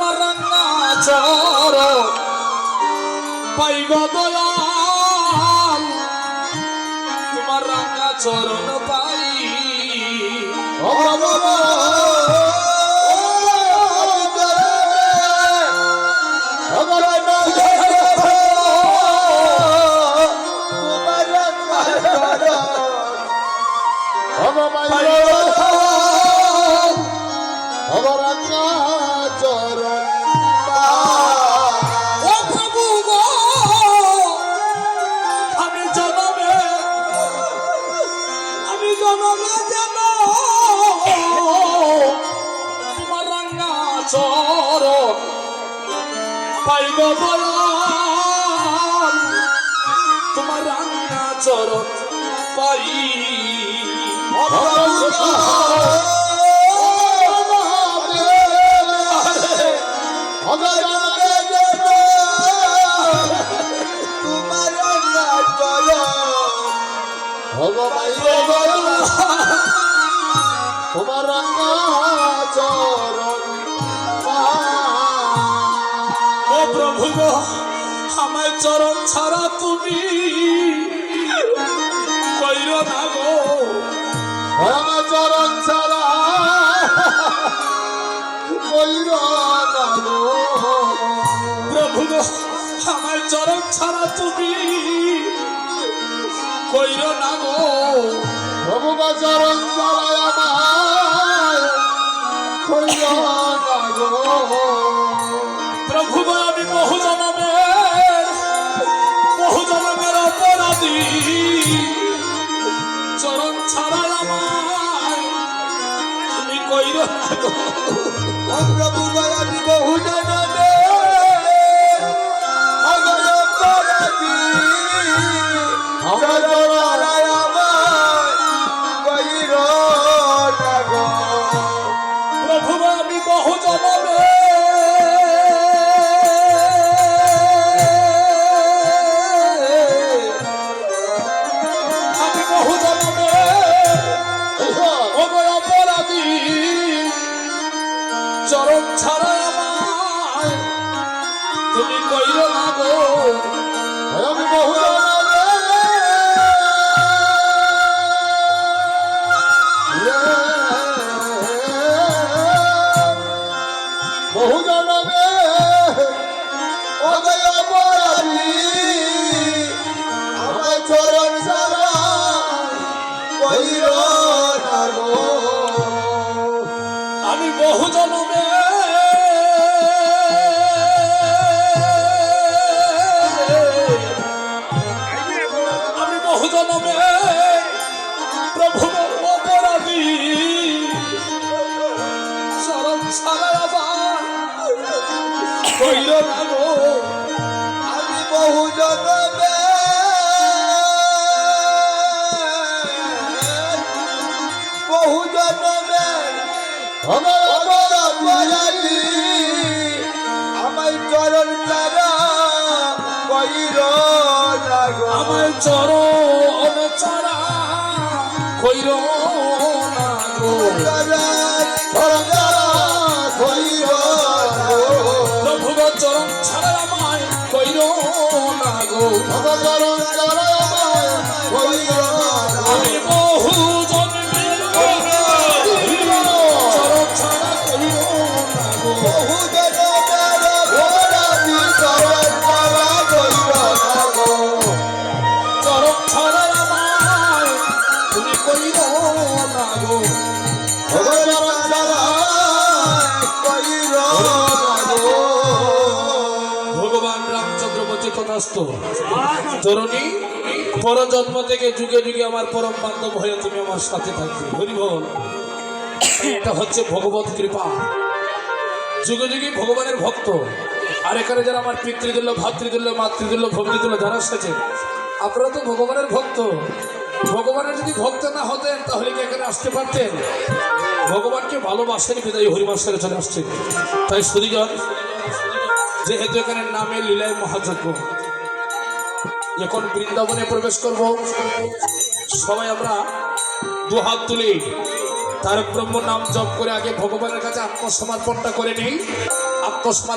তোমার রান্না চর পাইব দয়াল তোমার রান্না চরণ পাই পাইব দয়াল তোমার রান্না চরণ পাই তোমার রান্না চরণ প্রভু গো আমায় চরণ ছাড়া তুমি কইর না গো আমার চরণ ছাড়া কইর না গো প্রভু গো আমায় চরণ ছাড়া তুমি কইর না গো প্রভু গো চরণ ছাড়া আমায় কইর না গো প্রভু গো আমি বহু জনমের অপরাধী চরণ ছাড়া আমায় তুমি কইর না গো প্রভু গো আমি বহু জনমের অপরাধী চরণ ছাড়া আমায় কইর না গো প্রভু গো আমি বহু জনমের চরণ ছাড়া আমায় তুমি কইর না গো আমি বহু বহু জনমে অদয় অপরাধী আমার চরণ ছাড়া কইর না গো আমি বহু জনমে প্রভু অপরাধী চরণ ছাড়া আবার কইর না গো আমি বহু জনমে আমার অপরাধী আমার চরণ ছাড়া কইর না গো আমার চরণ ছাড়া কইর না গো প্রভু গো চরণ ছাড়া আমায় কইর না গো আমি বহু জন্মের চরণ ছাড়া কইর না গো চরণ ছাড়া আমায় তুমি কইর না গো ভগবান রামচন্দ্র বলছে তথাস্তু তরুণী পরজন্ম থেকে যুগে যুগে আমার পরম বান্ধব হয়ে তুমি আমার সাথে থাকবে হরি বল এটা হচ্ছে ভগবত কৃপা যুগে যুগে ভগবানের ভক্ত আর এখানে যারা আমার পিতৃতুল্য ভাতৃতুল্য মাতৃতুল্য ভগ্নিতুল্য যারা এসেছে আপনারা তো ভগবানের ভক্ত ভগবানের যদি ভক্ত না হতেন তাহলে কি এখানে আসতে পারতেন ভগবানকে ভালোবাসেন বিদায়ী হরিবাসরে চলে আসছেন তাই সুধীজন যেহেতু এখানে নামে লীলায় মহাযজ্ঞ এখন বৃন্দাবনে প্রবেশ করব সবাই আমরা দুহাত তুলি তার ব্রহ্ম নাম জপ করে আগে ভগবানের কাছে আত্মসমর্পণটা করে নেই। আত্মসমর্পণ